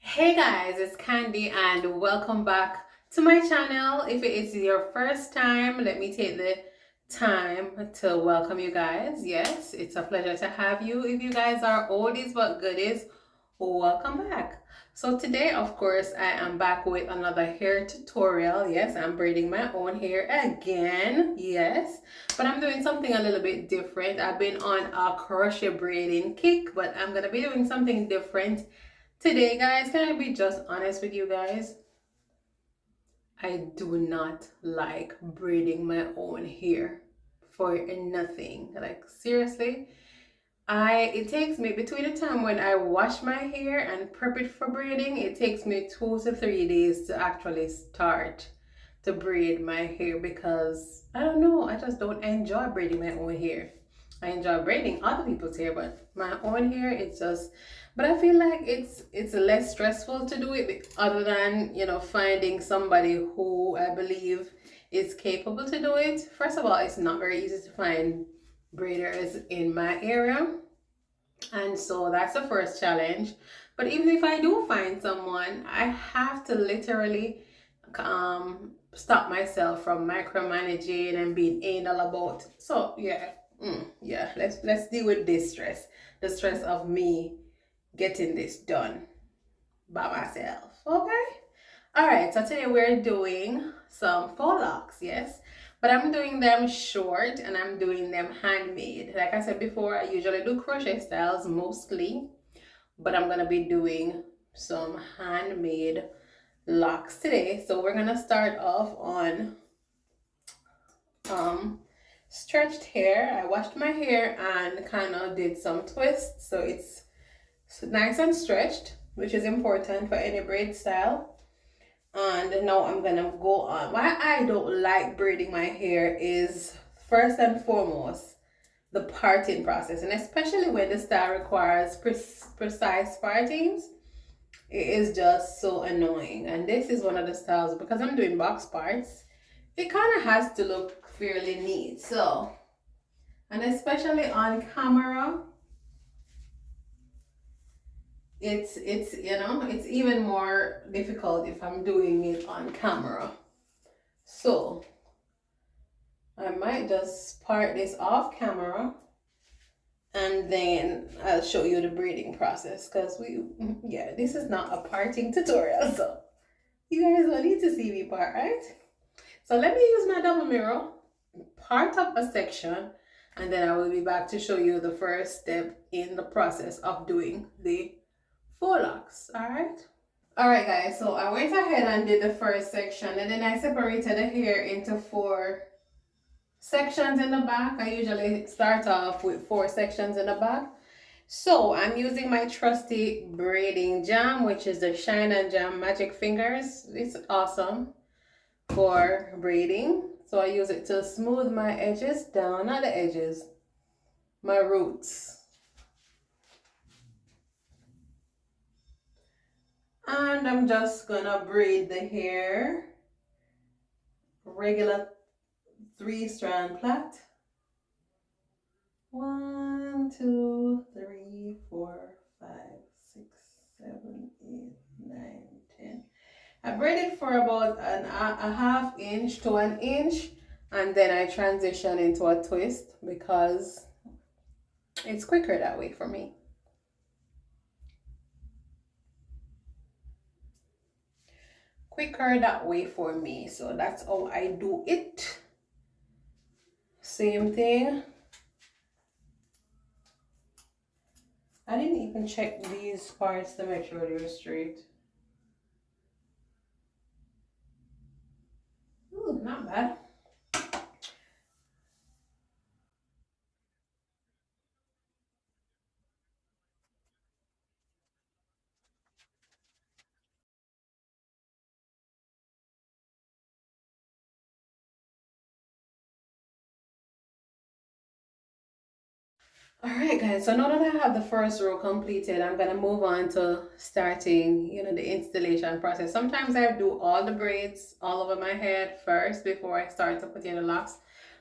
Hey guys, it's Candy and welcome back to my channel. If it is your first time, let me take the time to welcome you guys. Yes, it's a pleasure to have you. If you guys are oldies but goodies, welcome back. So today, of course, I am back with another hair tutorial. Yes, I'm braiding my own hair again. Yes, but I'm doing something a little bit different. I've been on a crochet braiding kick, but I'm gonna be doing something different today, guys. Can I be just honest with you guys? I do not like braiding my own hair for nothing. Like seriously, it takes me between the time when I wash my hair and prep it for braiding, it takes me 2 to 3 days to actually start to braid my hair because I don't know, I just don't enjoy braiding my own hair. I enjoy braiding other people's hair, but my own hair, it's just. But I feel like it's less stressful to do it, other than finding somebody who I believe is capable to do it. First of all, it's not very easy to find braiders in my area, and so that's the first challenge. But even if I do find someone, I have to literally stop myself from micromanaging and being anal about. So yeah, yeah. Let's deal with this stress, the stress of me getting this done by myself. Okay. All right. So today we're doing some faux locks. Yes. But I'm doing them short and I'm doing them handmade. Like I said before, I usually do crochet styles mostly, but I'm gonna be doing some handmade locks today. So we're gonna start off on um stretched hair. I washed my hair and kind of did some twists so it's nice and stretched, which is important for any braid style. And now I'm gonna go on. Why I don't like braiding my hair is first and foremost the parting process, and especially when the style requires precise partings, it is just so annoying. And this is one of the styles, because I'm doing box parts, it kind of has to look fairly neat. So, and especially on camera, it's even more difficult if I'm doing it on camera. So I might just part this off camera and then I'll show you the braiding process, because yeah, this is not a parting tutorial, so you guys will need to see me part, right? So let me use my double mirror, part up a section, and then I will be back to show you the first step in the process of doing the faux locks. All right. All right, guys. So I went ahead and did the first section, and then I separated the hair into 4 sections in the back. I usually start off with 4 sections in the back. So I'm using my trusty braiding jam, which is the Shine and Jam Magic Fingers. It's awesome for braiding. So I use it to smooth my edges down, not the edges, my roots. And I'm just gonna braid the hair regular 3-strand plait. 1, 2, 3, 4, 5, 6, 7, 8, 9, 10. I braided for about a half inch to an inch, and then I transition into a twist because it's quicker that way for me. Quicker that way for me. So that's how I do it. Same thing. I didn't even check these parts to make sure they're straight. Ooh, not bad. All right, guys, so now that I have the first row completed, I'm gonna move on to starting, the installation process. Sometimes I do all the braids all over my head first before I start to put in the locks,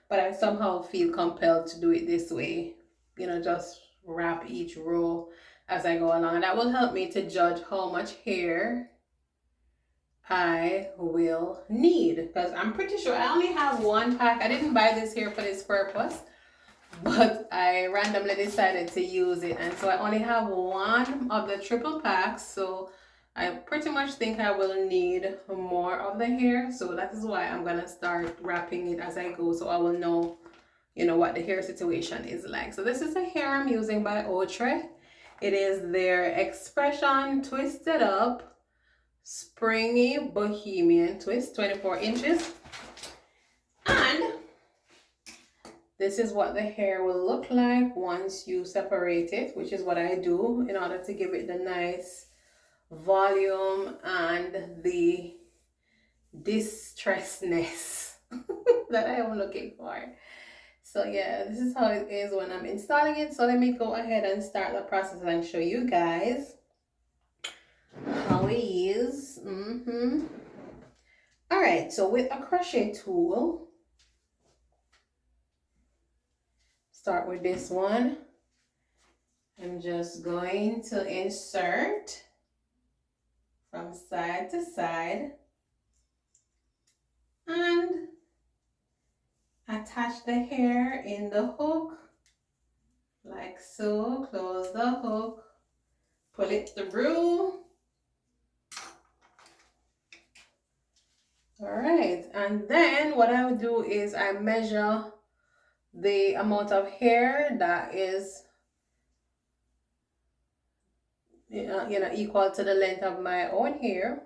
but I somehow feel compelled to do it this way, just wrap each row as I go along. And that will help me to judge how much hair I will need, because I'm pretty sure I only have one pack. I didn't buy this hair for this purpose, but I randomly decided to use it, and so I only have one of the triple packs, so I pretty much think I will need more of the hair. So that is why I'm gonna start wrapping it as I go, so I will know, you know, what the hair situation is like. So this is the hair I'm using by Outre. It is their Expression Twisted Up Springy Bohemian Twist, 24 inches. And this is what the hair will look like once you separate it, which is what I do in order to give it the nice volume and the distressedness that I am looking for. So yeah, this is how it is when I'm installing it. So let me go ahead and start the process and show you guys how it is. All right, so with a crochet tool, start with this one. I'm just going to insert from side to side and attach the hair in the hook like so. Close the hook, pull it through. All right, and then what I would do is I measure the amount of hair that is equal to the length of my own hair.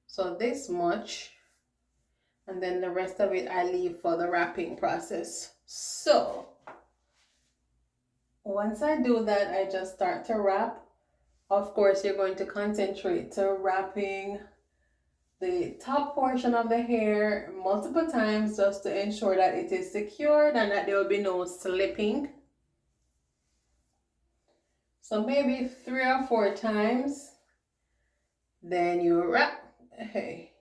So this much, and then the rest of it I leave for the wrapping process. So once I do that, I just start to wrap. Of course, you're going to concentrate to wrapping the top portion of the hair multiple times just to ensure that it is secured and that there will be no slipping. So maybe 3 or 4 times. Then you wrap. Hey,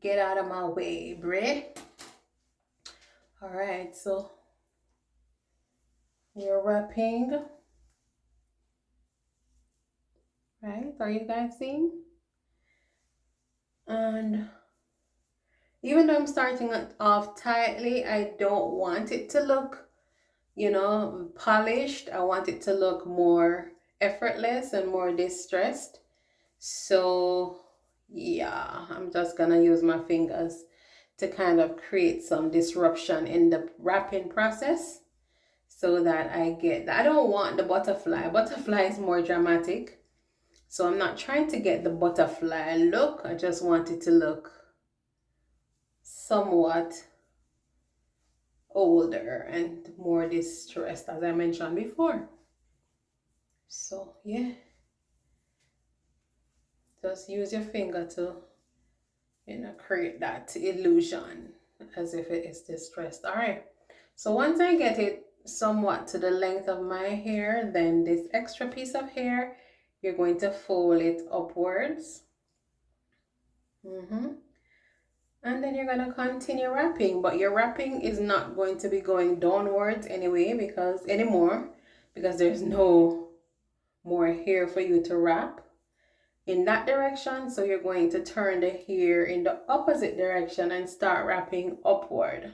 get out of my way, Brie. All right, so you're wrapping. Right? Are you guys seeing? And even though I'm starting it off tightly, I don't want it to look, polished. I want it to look more effortless and more distressed. So yeah, I'm just gonna use my fingers to kind of create some disruption in the wrapping process so that I don't want the butterfly. Butterfly is more dramatic. So I'm not trying to get the butterfly look. I just want it to look somewhat older and more distressed, as I mentioned before. So yeah, just use your finger to create that illusion as if it is distressed. All right, so once I get it somewhat to the length of my hair, then this extra piece of hair, you're going to fold it upwards. And then you're going to continue wrapping, but your wrapping is not going to be going downwards anyway anymore because there's no more hair for you to wrap in that direction. So you're going to turn the hair in the opposite direction and start wrapping upward.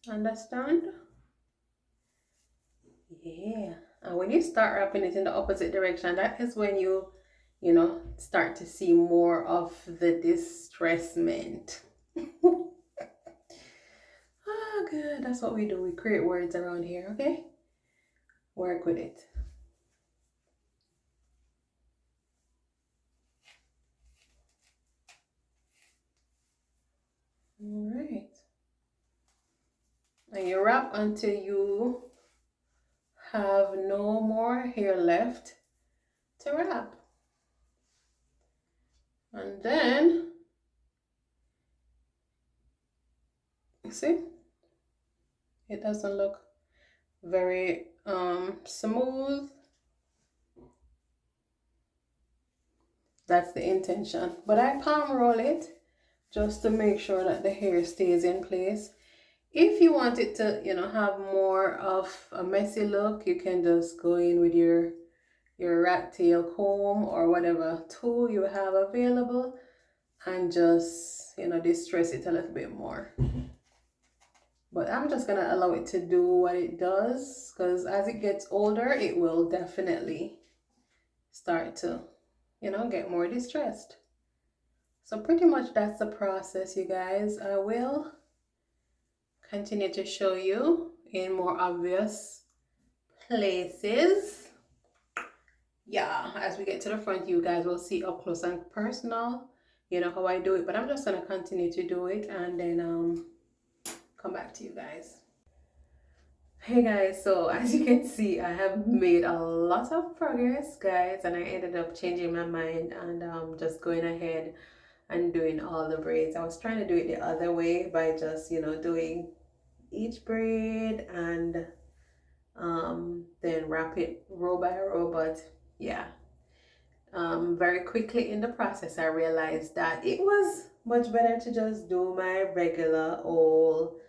Understand? Yeah. And when you start wrapping it in the opposite direction, that is when you start to see more of the distressment. Ah, good. That's what we do. We create words around here, okay? Work with it. All right. And you wrap until you have no more hair left to wrap. And then, see, it doesn't look very smooth. That's the intention. But I palm roll it just to make sure that the hair stays in place. If you want it to, have more of a messy look, you can just go in with your rat tail comb or whatever tool you have available and just, distress it a little bit more. But I'm just gonna allow it to do what it does, because as it gets older, it will definitely start to, get more distressed. So pretty much that's the process, you guys. I will continue to show you in more obvious places. Yeah, as we get to the front, you guys will see up close and personal, how I do it. But I'm just gonna continue to do it and then come back to you guys. Hey guys, so as you can see, I have made a lot of progress, guys, and I ended up changing my mind and just going ahead and doing all the braids. I was trying to do it the other way by just, doing each braid and then wrap it row by row. But yeah, very quickly in the process, I realized that it was much better to just do my regular old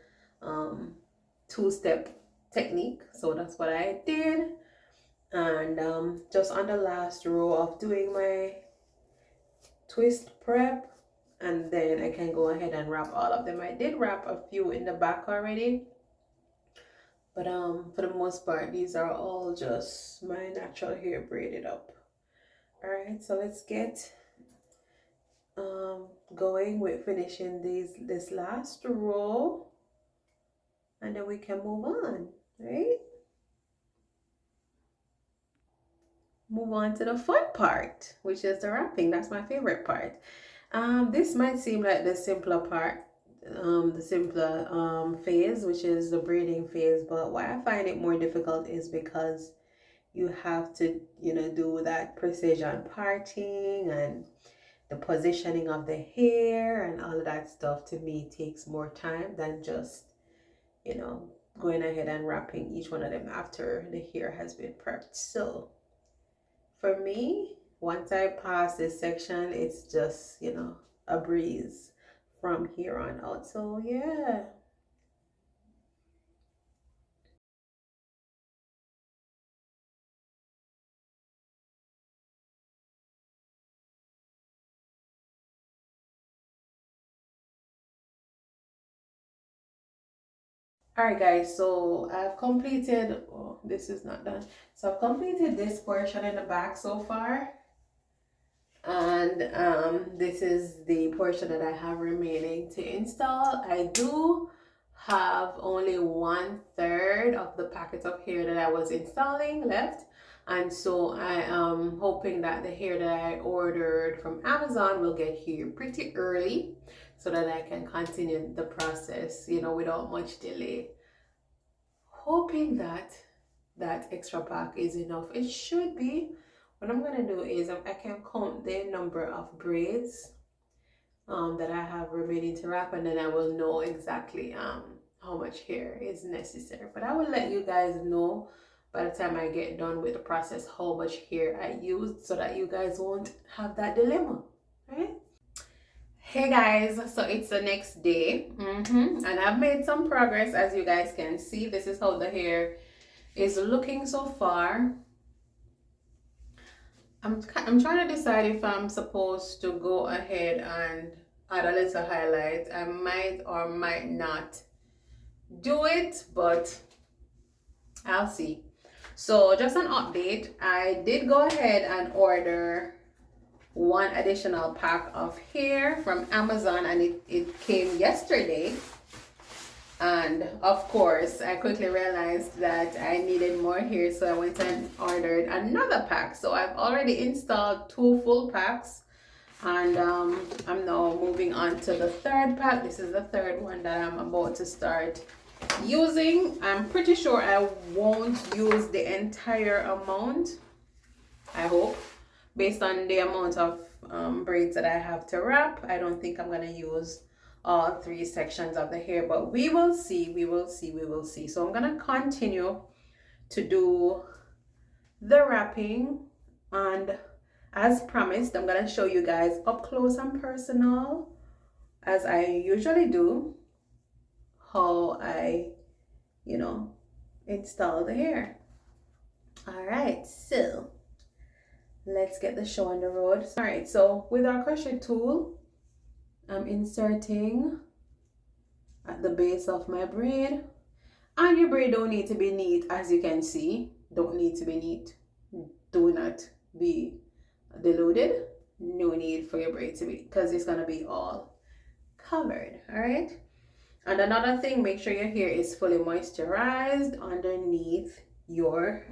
two-step technique. So that's what I did. And just on the last row of doing my twist prep, and then I can go ahead and wrap all of them. I did wrap a few in the back already, but for the most part, these are all just my natural hair braided up. All right, so let's get going with finishing this last row, and then we can move on, right? Move on to the fun part, which is the wrapping. That's my favorite part. This might seem like the simpler part, the simpler phase, which is the braiding phase, but why I find it more difficult is because you have to, do that precision parting and the positioning of the hair and all of that stuff. To me takes more time than just, going ahead and wrapping each one of them after the hair has been prepped. So for me, once I pass this section, it's just, a breeze from here on out. So yeah. All right, guys, so I've completed, oh, this is not done. So I've completed this portion in the back so far. And this is the portion that I have remaining to install. I do have only 1/3 of the packet of hair that I was installing left, and so I am hoping that the hair that I ordered from Amazon will get here pretty early so that I can continue the process, without much delay. Hoping that that extra pack is enough. It should be. What I'm gonna do is I can count the number of braids that I have remaining to wrap, and then I will know exactly how much hair is necessary. But I will let you guys know by the time I get done with the process how much hair I used, so that you guys won't have that dilemma, right? Hey guys, so it's the next day, and I've made some progress. As you guys can see, this is how the hair is looking so far. I'm trying to decide if I'm supposed to go ahead and add a little highlight. I might or might not do it, but I'll see. So just an update, I did go ahead and order one additional pack of hair from Amazon, and it came yesterday. And of course, I quickly realized that I needed more hair, so I went and ordered another pack. So I've already installed 2 full packs, and I'm now moving on to the 3rd pack. This is the 3rd one that I'm about to start using. I'm pretty sure I won't use the entire amount, I hope, based on the amount of braids that I have to wrap. I don't think I'm gonna use all 3 sections of the hair, but we will see, we will see, we will see. So I'm gonna continue to do the wrapping, and as promised, I'm gonna show you guys up close and personal, as I usually do, how I, you know, install the hair. All right, so let's get the show on the road. All right, so with our crochet tool, I'm inserting at the base of my braid. And your braid don't need to be neat, as you can see. Don't need to be neat. Do not be deluded. No need for your braid to be, because it's gonna be all covered. All right. And another thing, make sure your hair is fully moisturized underneath your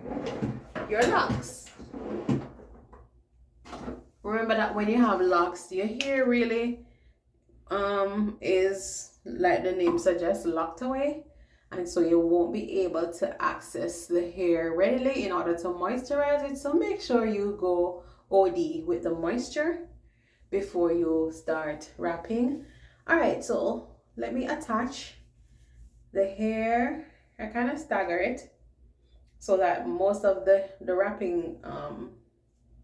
locks. Remember that when you have locks, your hair really is, like the name suggests, locked away, and so you won't be able to access the hair readily in order to moisturize it. So make sure you go OD with the moisture before you start wrapping. All right, so let me attach the hair. I kind of stagger it so that most of the wrapping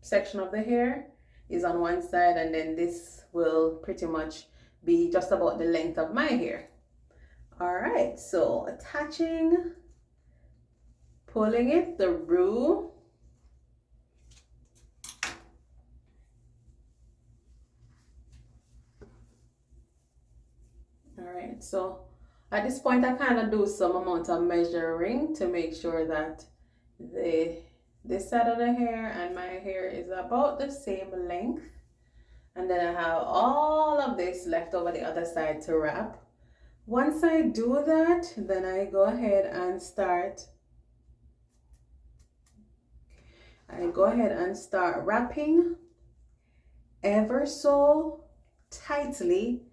section of the hair is on one side, and then this will pretty much be just about the length of my hair. All right, so attaching, pulling it through. All right, so at this point I kind of do some amount of measuring to make sure that this side of the hair and my hair is about the same length. And then I have all of this left over the other side to wrap. Once I do that, then I go ahead and start wrapping ever so tightly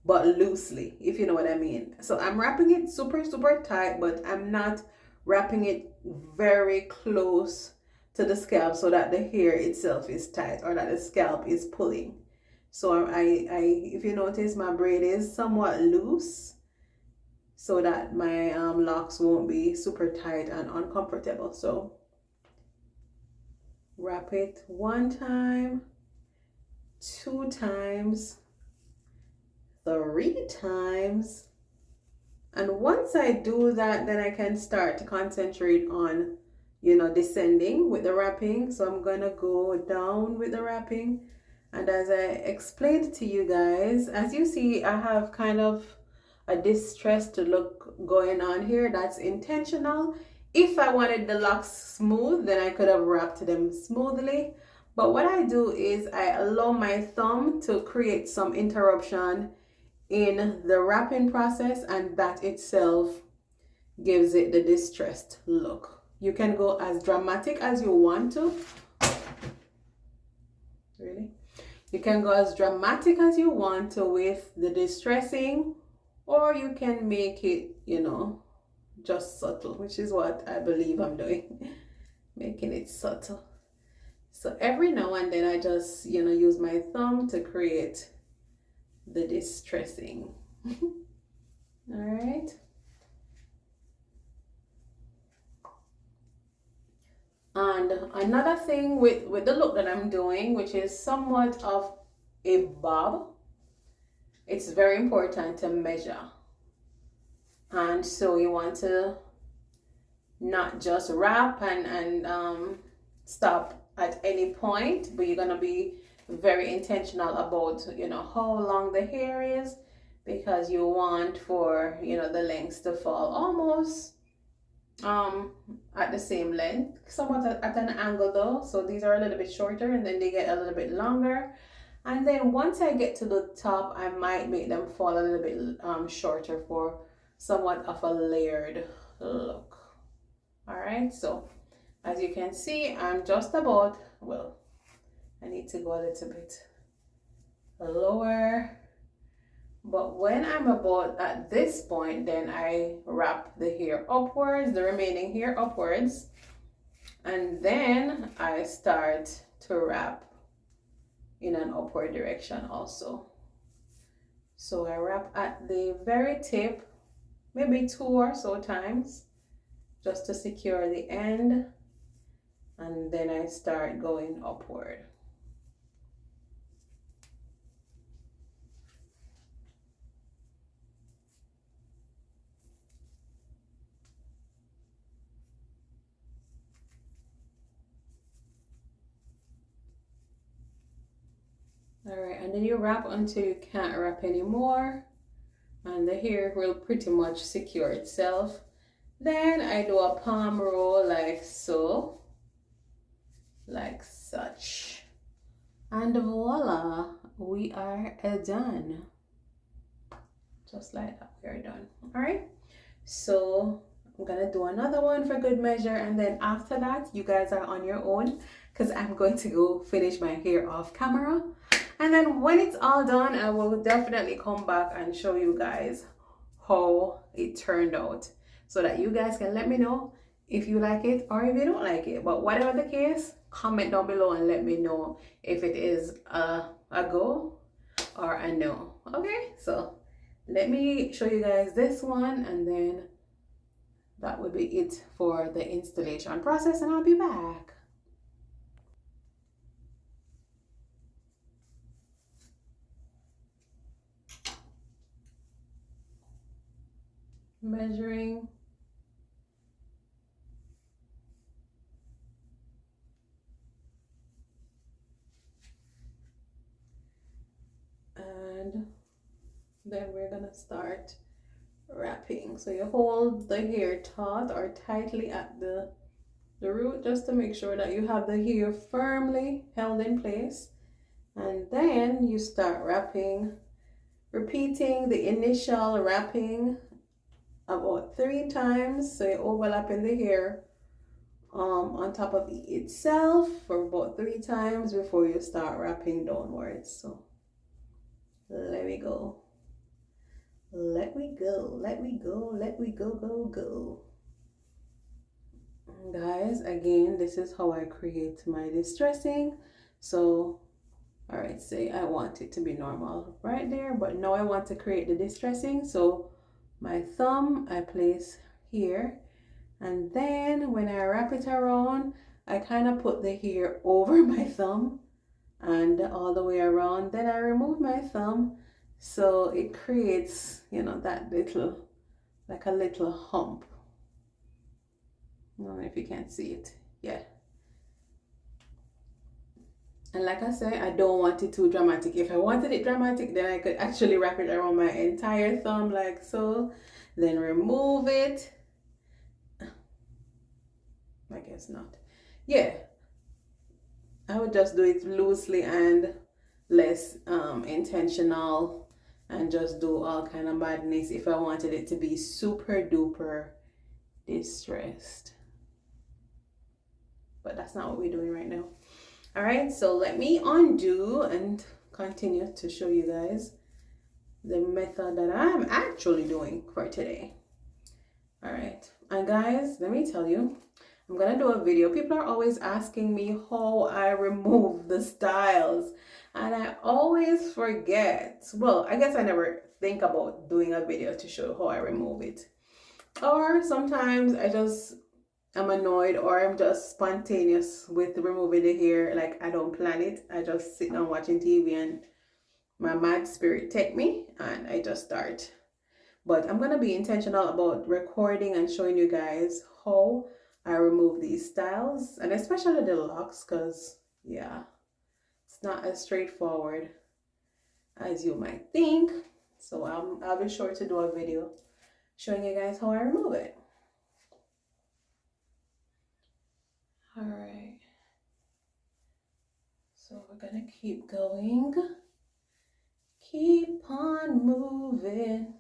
but loosely, if you know what I mean. So I'm wrapping it super tight, but I'm not wrapping it very close to the scalp so that the hair itself is tight or that the scalp is pulling. So if you notice, my braid is somewhat loose so that my locks won't be super tight and uncomfortable. So wrap it 1 time, 2 times, 3 times. And once I do that, then I can start to concentrate on, descending with the wrapping. So I'm gonna go down with the wrapping. And as I explained to you guys, as you see, I have kind of a distressed look going on here. That's intentional. If I wanted the locks smooth, then I could have wrapped them smoothly. But what I do is I allow my thumb to create some interruption in the wrapping process, and that itself gives it the distressed look. You can go as dramatic as you want to. Really? You can go as dramatic as you want to with the distressing, or you can make it, just subtle, which is what I believe I'm doing. Making it subtle. So every now and then I just, use my thumb to create the distressing. All right. And another thing with the look that I'm doing, which is somewhat of a bob, it's very important to measure. And so you want to not just wrap and stop at any point, but you're going to be very intentional about, how long the hair is, because you want for, the lengths to fall almost at the same length, somewhat at an angle though. So these are a little bit shorter and then they get a little bit longer. And then once I get to the top, I might make them fall a little bit shorter for somewhat of a layered look. All right, so as you can see, I'm just about, well, I need to go a little bit lower. But when I'm about at this point, then I wrap the hair upwards, the remaining hair upwards, and then I start to wrap in an upward direction also. So I wrap at the very tip, maybe 2 or so times, just to secure the end, and then I start going upward. And then you wrap until you can't wrap anymore, and the hair will pretty much secure itself. Then I do a palm roll like so, like such, and voila, we are done. Just like that, we are done. All right, so I'm gonna do another one for good measure, and then after that you guys are on your own because I'm going to go finish my hair off camera. And then when it's all done, I will definitely come back and show you guys how it turned out, so that you guys can let me know if you like it or if you don't like it. But whatever the case, comment down below and let me know if it is a go or a no. Okay, so let me show you guys this one, and then that would be it for the installation process, and I'll be back. Measuring. And then we're gonna start wrapping. So you hold the hair taut or tightly at the root, just to make sure that you have the hair firmly held in place. And then you start wrapping, repeating the initial wrapping about 3 times, so you're overlapping the hair on top of itself for about 3 times before you start wrapping downwards. So let me go, let me go, let me go, let me go, go. Guys, again, this is how I create my distressing. So all right, say I want it to be normal right there, but now I want to create the distressing. So my thumb I place here, and then when I wrap it around, I kind of put the hair over my thumb and all the way around. Then I remove my thumb, so it creates, you know, that little, like a little hump. I don't know if you can see it. Yeah. And like I said, I don't want it too dramatic. If I wanted it dramatic, then I could actually wrap it around my entire thumb like so, then remove it. I guess not. Yeah, I would just do it loosely and less intentional, and just do all kind of madness if I wanted it to be super duper distressed. But that's not what we're doing right now. All right, so let me undo and continue to show you guys the method that I'm actually doing for today. All right, and guys, let me tell you, I'm gonna do a video. People are always asking me how I remove the styles, and I always forget. Well, I guess I never think about doing a video to show how I remove it. Or sometimes I'm annoyed, or I'm just spontaneous with removing the hair. Like, I don't plan it. I just sit down watching TV and my mad spirit take me and I just start. But I'm going to be intentional about recording and showing you guys how I remove these styles, and especially the locks, because yeah, it's not as straightforward as you might think. So I'll be sure to do a video showing you guys how I remove it. All right, so we're gonna keep going, keep on moving,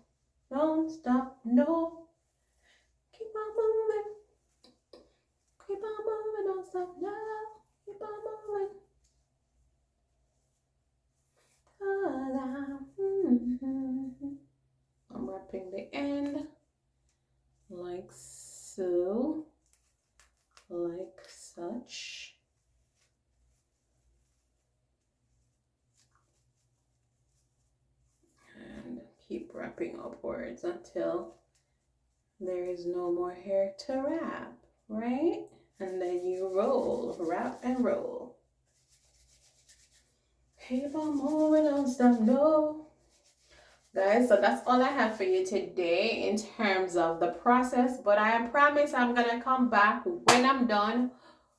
don't stop, no, keep on moving, don't stop, no, keep on moving. I'm wrapping the end like so, like such. And keep wrapping upwards until there is no more hair to wrap, right? And then you roll, wrap and roll. Keep on moving, don't stop, no. Guys, so that's all I have for you today in terms of the process, but I promise I'm gonna come back when I'm done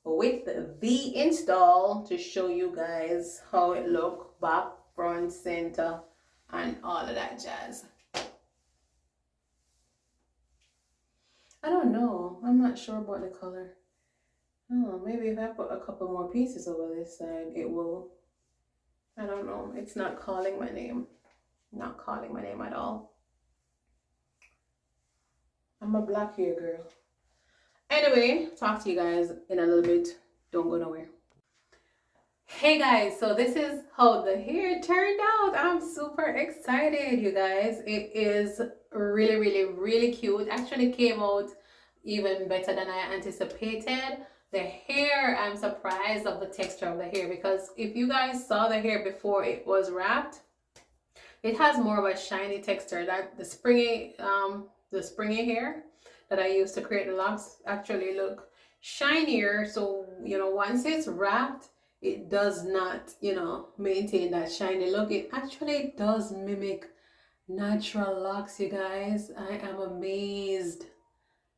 with the install to show you guys how it look back front, center, and all of that jazz. I don't know. I'm not sure about the color. Oh, maybe if I put a couple more pieces over this side, it will. I don't know. It's not calling my name. Not calling my name at all. I'm a black hair girl. Anyway, talk to you guys in a little bit. Don't go nowhere. Hey guys, so this is how the hair turned out. I'm super excited, you guys. It is really cute. Actually came out even better than I anticipated. The hair, I'm surprised of the texture of the hair, because if you guys saw the hair before it was wrapped, it has more of a shiny texture. That the springy hair that I used to create the locks actually look shinier. So once it's wrapped, it does not maintain that shiny look. It actually does mimic natural locks, you guys. I am amazed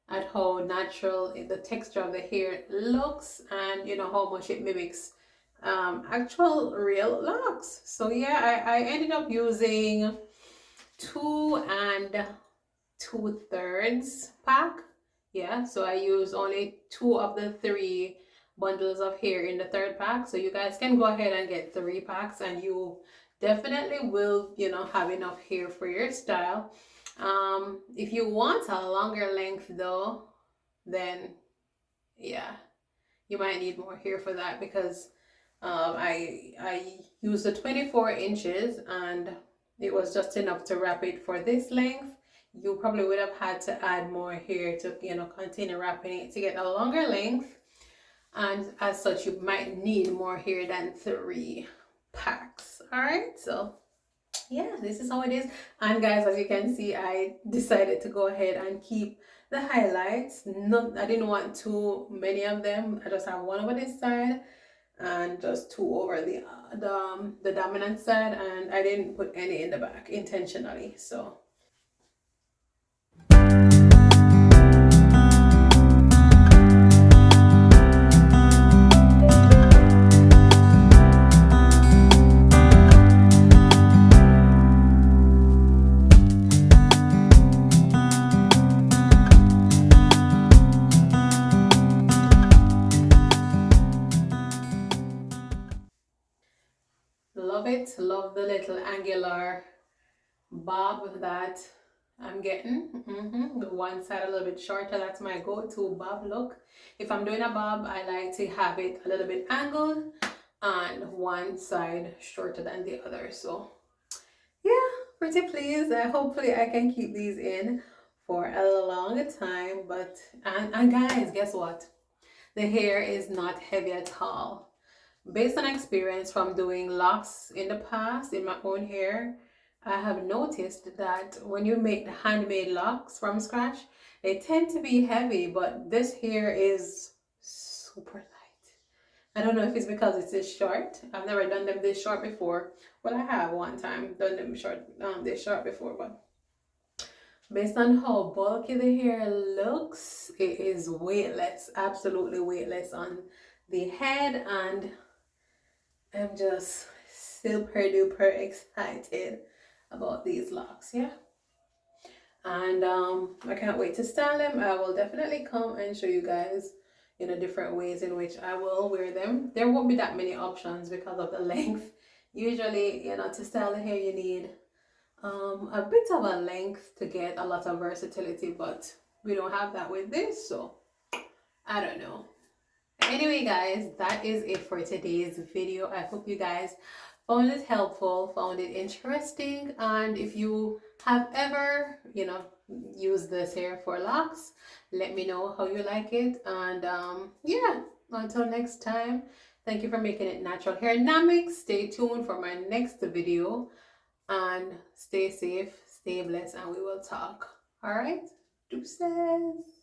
at how natural the texture of the hair looks, and how much it mimics actual real locks. So yeah, I ended up using 2 2/3 pack. Yeah, so I use only 2 of the 3 bundles of hair in the 3rd pack. So you guys can go ahead and get 3 packs, and you definitely will have enough hair for your style. If you want a longer length though, then yeah, you might need more hair for that, because I used the 24 inches and it was just enough to wrap it for this length. You probably would have had to add more hair to continue wrapping it to get a longer length, and as such you might need more hair than 3 packs. All right, so yeah, this is how it is. And guys, as you can see, I decided to go ahead and keep the highlights. I didn't want too many of them. I just have 1 over this side and just 2 over the dominant side, and I didn't put any in the back intentionally. So love it. Love the little angular bob that I'm getting. The one side a little bit shorter. That's my go-to bob look. If I'm doing a bob, I like to have it a little bit angled and one side shorter than the other. So yeah, pretty pleased. Hopefully I can keep these in for a long time. But and guys, guess what? The hair is not heavy at all. Based on experience from doing locks in the past in my own hair, I have noticed that when you make the handmade locks from scratch, they tend to be heavy, but this hair is super light. I don't know if it's because it's this short. I've never done them this short before. Well, I have one time done them this short before, but based on how bulky the hair looks, it is weightless, absolutely weightless on the head, and I'm just super duper excited about these locks, yeah. And I can't wait to style them. I will definitely come and show you guys different ways in which I will wear them. There won't be that many options because of the length. Usually, to style the hair you need a bit of a length to get a lot of versatility, but we don't have that with this, so I don't know. Anyway guys, that is it for today's video. I hope you guys found it helpful, found it interesting, and if you have ever used this hair for locks, let me know how you like it. And yeah, until next time, thank you for making it natural hairnomics. Stay tuned for my next video, and stay safe, stay blessed, and we will talk. All right, deuces.